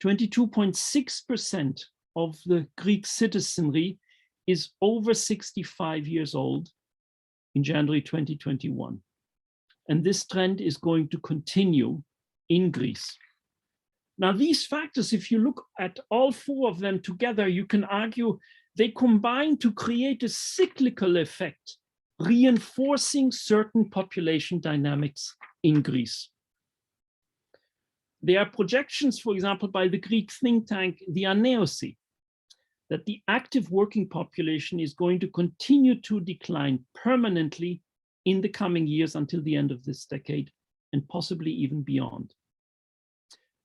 22.6% of the Greek citizenry is over 65 years old in January 2021. And this trend is going to continue in Greece. Now, these factors, if you look at all four of them together, you can argue they combine to create a cyclical effect, reinforcing certain population dynamics in Greece. There are projections, for example, by the Greek think tank, the Aneosi, that the active working population is going to continue to decline permanently in the coming years until the end of this decade, and possibly even beyond.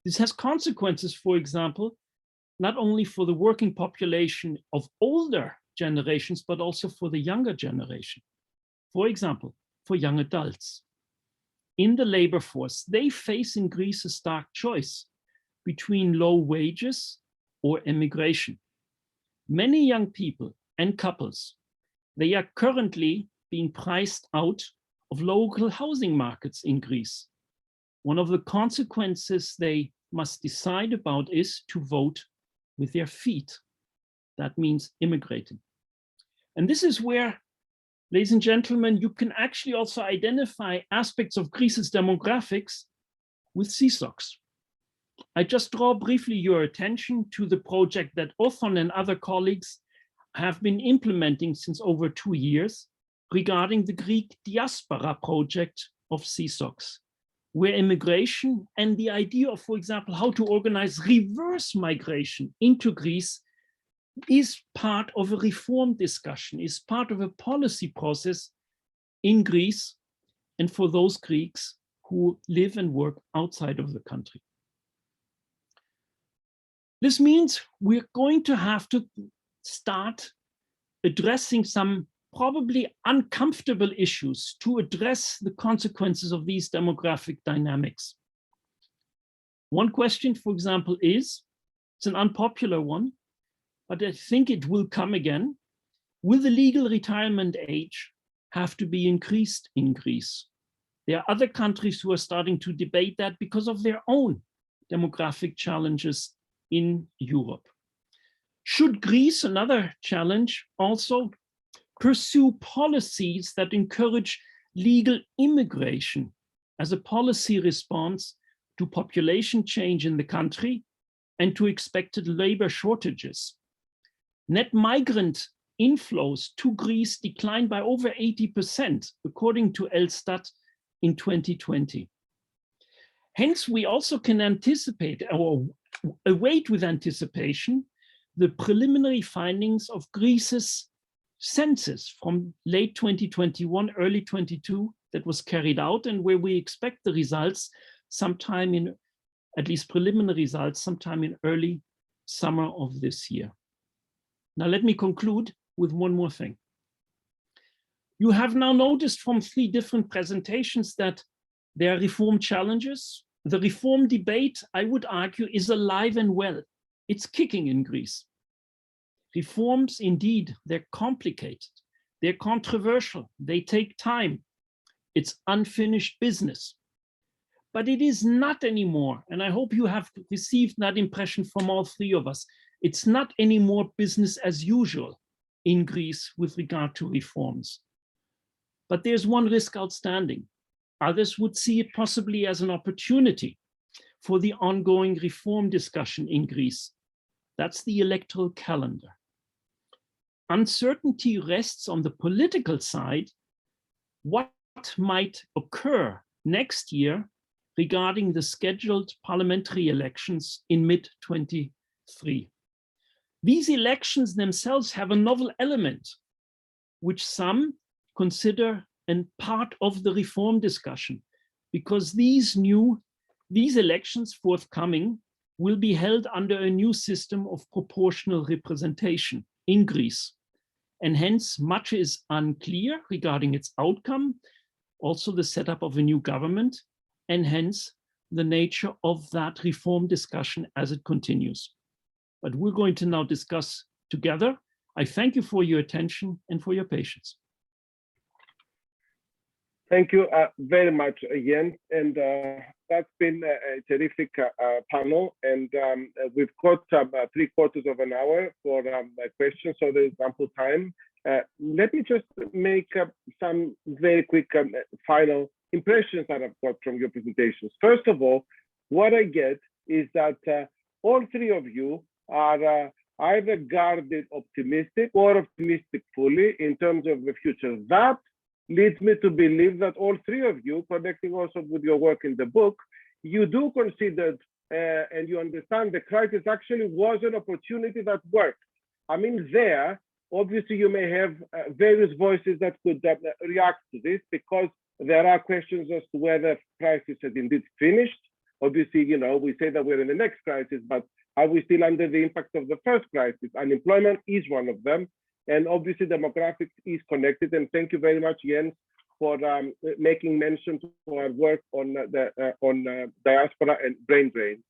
This has consequences, for example, not only for the working population of older generations, but also for the younger generation. For example, for young adults. In the labor force, they face in Greece a stark choice between low wages or immigration. Many young people and couples, they are currently being priced out of local housing markets in Greece. One of the consequences they must decide about is to vote with their feet. That means immigrating. And this is where, ladies and gentlemen, you can actually also identify aspects of Greece's demographics with CSOCs. I just draw briefly your attention to the project that Othon and other colleagues have been implementing since over 2 years regarding the Greek diaspora project of CSOCs, where immigration and the idea of, for example, how to organize reverse migration into Greece is part of a reform discussion, is part of a policy process in Greece and for those Greeks who live and work outside of the country. This means we're going to have to start addressing some probably uncomfortable issues to address the consequences of these demographic dynamics. One question, for example, is, it's an unpopular one, but I think it will come again. Will the legal retirement age have to be increased in Greece? There are other countries who are starting to debate that because of their own demographic challenges in Europe. Should Greece, another challenge, also pursue policies that encourage legal immigration as a policy response to population change in the country and to expected labor shortages? Net migrant inflows to Greece declined by over 80%, according to Elstat in 2020. Hence, we also can anticipate or await with anticipation the preliminary findings of Greece's census from late 2021, early 22 that was carried out, and where we expect the results sometime in, at least preliminary results, sometime in early summer of this year. Now let me conclude with one more thing. You have now noticed from 3 different presentations that there are reform challenges. The reform debate, I would argue, is alive and well. It's kicking in Greece. Reforms, indeed, they're complicated, they're controversial, they take time. It's unfinished business. But it is not anymore, and I hope you have received that impression from all 3 of us, it's not anymore business as usual in Greece with regard to reforms. But there's one risk outstanding. Others would see it possibly as an opportunity for the ongoing reform discussion in Greece. That's the electoral calendar. Uncertainty rests on the political side. What might occur next year regarding the scheduled parliamentary elections in mid-23? These elections themselves have a novel element, which some consider a part of the reform discussion, because these elections forthcoming will be held under a new system of proportional representation in Greece. And hence much is unclear regarding its outcome, also the setup of a new government, and hence the nature of that reform discussion as it continues. But we're going to now discuss together. I thank you for your attention and for your patience. Thank you very much, Jens. And that's been a terrific panel. And we've got 3/4 of an hour for questions, so there's ample time. Let me just make some very quick final impressions that I've got from your presentations. First of all, what I get is that all three of you are either guarded optimistic or optimistic fully in terms of the future. That leads me to believe that all three of you, connecting also with your work in the book, you do consider and you understand the crisis actually was an opportunity that worked. I mean, there, obviously you may have various voices that could react to this, because there are questions as to whether crisis has indeed finished. Obviously, you know, we say that we're in the next crisis, but are we still under the impact of the first crisis? Unemployment is one of them. And obviously demographics is connected. And thank you very much, Jens, for making mention to our work on diaspora and brain drain.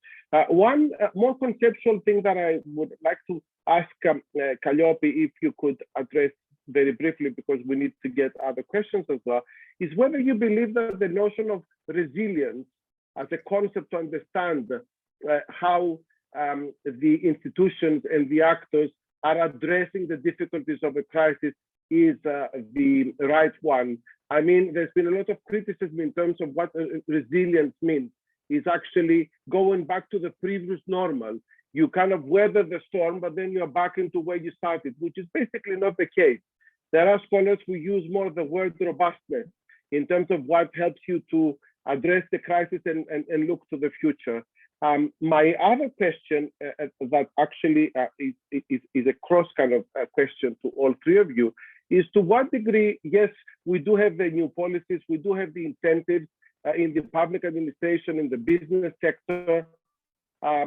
One more conceptual thing that I would like to ask Calliope, if you could address very briefly, because we need to get other questions as well, is whether you believe that the notion of resilience as a concept to understand how the institutions and the actors are addressing the difficulties of a crisis is the right one. I mean, there's been a lot of criticism in terms of what resilience means. Is actually going back to the previous normal. You kind of weather the storm, but then you're back into where you started, which is basically not the case. There are scholars who use more the word robustness in terms of what helps you to address the crisis and look to the future. My other question that actually is a cross kind of question to all three of you is, to what degree, yes, we do have the new policies, we do have the incentives in the public administration, in the business sector,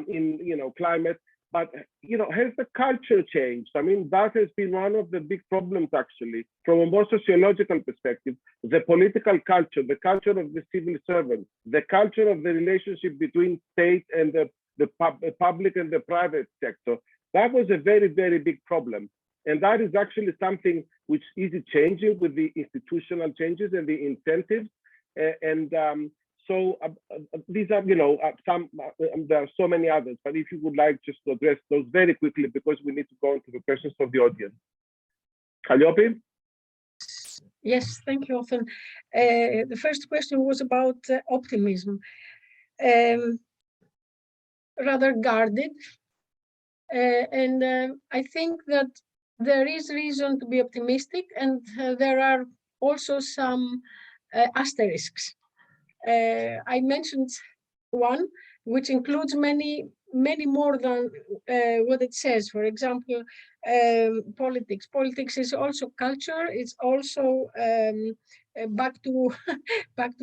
in climate, but has the culture changed? I mean, that has been one of the big problems actually, from a more sociological perspective. The political culture, the culture of the civil servant, the culture of the relationship between state and the public and the private sector. That was a very, very big problem. And that is actually something which is changing with the institutional changes and the incentives. So these are, some, there are so many others, but if you would like just to address those very quickly, because we need to go into the questions of the audience. Calliope? Yes, thank you, Othon. The first question was about optimism. Rather guarded. And I think that there is reason to be optimistic, and there are also some asterisks. I mentioned one, which includes many more than what it says. For example, politics. Politics is also culture. It's also back to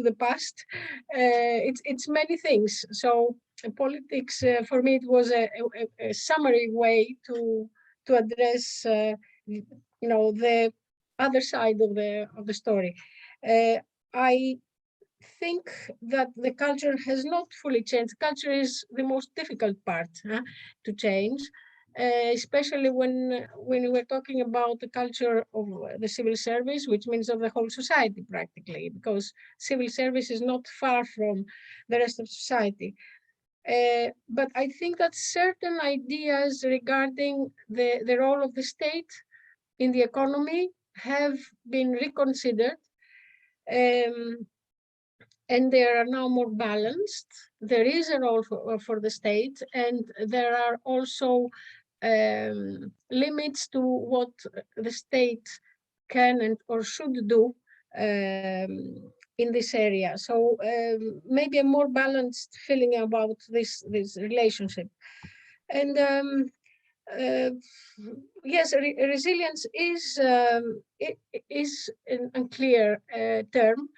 the past. It's many things. So politics, for me, it was a summary way to address the other side of the story. I think that the culture has not fully changed. Culture is the most difficult part to change, especially when we're talking about the culture of the civil service, which means of the whole society practically, because civil service is not far from the rest of society. But I think that certain ideas regarding the role of the state in the economy have been reconsidered. And they are now more balanced. There is a role for the state, and there are also limits to what the state can and or should do in this area. So maybe a more balanced feeling about this relationship. And yes, resilience is an unclear term.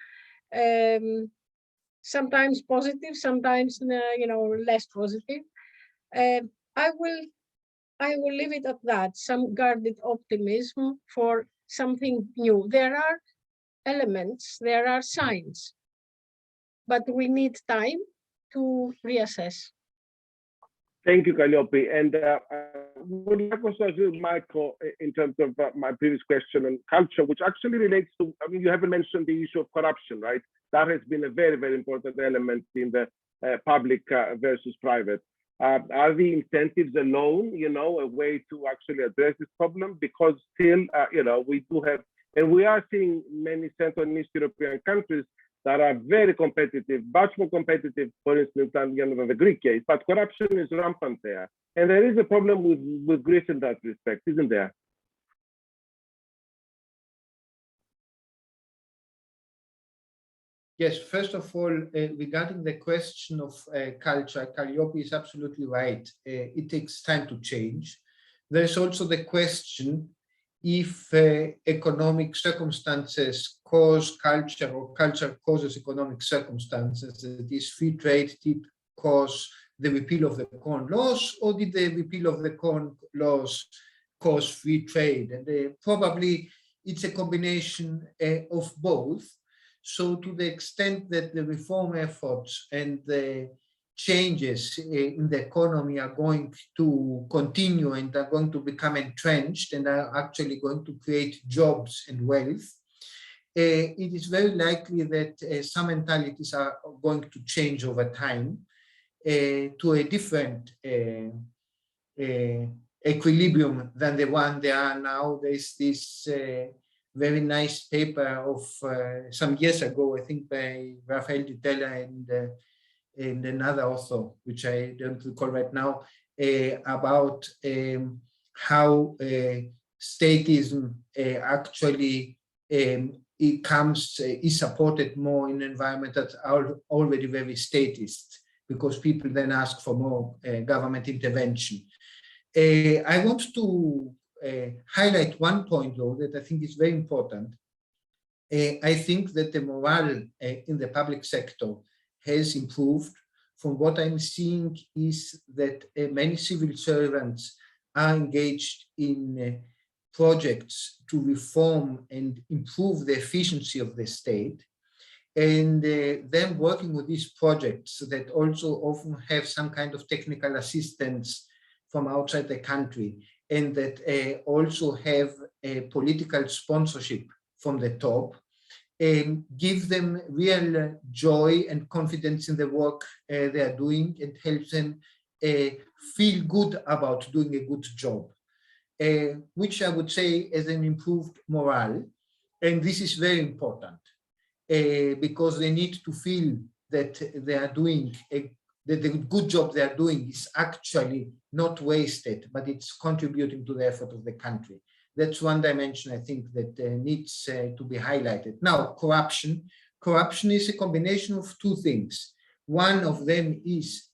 Sometimes positive, sometimes less positive. I will leave it at that. Some guarded optimism for something new. There are elements, there are signs, but we need time to reassess. Thank you, Calliope. And would like also agree with Michael in terms of my previous question on culture, which actually relates to, I mean, you haven't mentioned the issue of corruption, right? That has been a very, very important element in the public versus private. Are the incentives alone, a way to actually address this problem? Because still, we do have, and we are seeing many Central and East European countries that are very competitive, much more competitive, for instance, than the Greek case. But corruption is rampant there. And there is a problem with Greece in that respect, isn't there? Yes, first of all, regarding the question of culture, Calliope is absolutely right. It takes time to change. There's also the question if economic circumstances cause culture or culture causes economic circumstances. That is, free trade did cause the repeal of the Corn Laws, or did the repeal of the Corn Laws cause free trade? And probably it's a combination of both. So to the extent that the reform efforts and the changes in the economy are going to continue and are going to become entrenched and are actually going to create jobs and wealth, it is very likely that some mentalities are going to change over time to a different equilibrium than the one they are now. There's this very nice paper of some years ago, I think by Raphael Di Tella and another author, which I don't recall right now, about how statism actually is supported more in environments that are already very statist, because people then ask for more government intervention. I want to highlight one point, though, that I think is very important. I think that the morale in the public sector has improved. From what I'm seeing is that many civil servants are engaged in projects to reform and improve the efficiency of the state. And then working with these projects that also often have some kind of technical assistance from outside the country, and that also have a political sponsorship from the top, give them real joy and confidence in the work they are doing, and helps them feel good about doing a good job, which I would say is an improved morale. And this is very important because they need to feel that they are doing that the good job they are doing is actually not wasted, but it's contributing to the effort of the country. That's one dimension I think that needs to be highlighted. Now, corruption. Corruption is a combination of two things. One of them is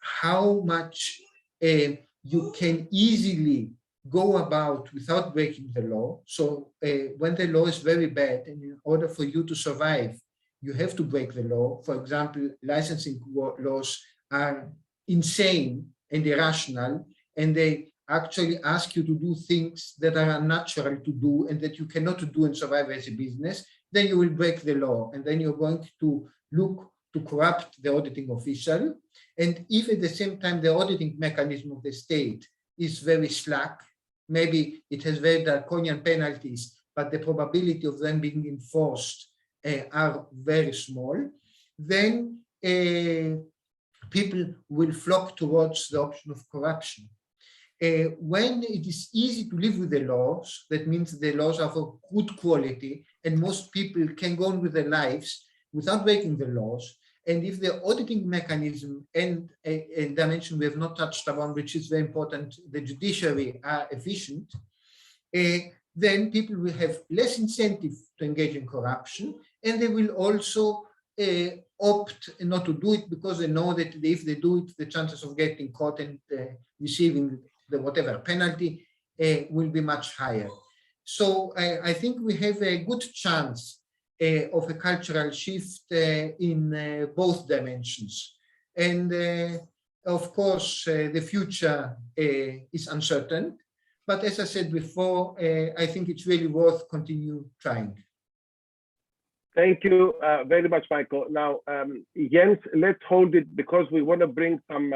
how much you can easily go about without breaking the law. So when the law is very bad, and in order for you to survive, you have to break the law. For example, licensing laws are insane and irrational, and they actually ask you to do things that are unnatural to do and that you cannot do and survive as a business. Then you will break the law, and then you're going to look to corrupt the auditing official. And if at the same time the auditing mechanism of the state is very slack, maybe it has very draconian penalties, but the probability of them being enforced are very small, then people will flock towards the option of corruption. When it is easy to live with the laws, that means the laws are of good quality and most people can go on with their lives without breaking the laws. And if the auditing mechanism and a dimension we have not touched upon, which is very important, the judiciary are efficient, then people will have less incentive to engage in corruption, and they will also opt not to do it because they know that if they do it, the chances of getting caught and receiving the whatever penalty will be much higher. So I think we have a good chance of a cultural shift in both dimensions. And of course, the future is uncertain. But as I said before, I think it's really worth continue trying. Thank you very much, Michael. Now, Jens, let's hold it because we want to bring some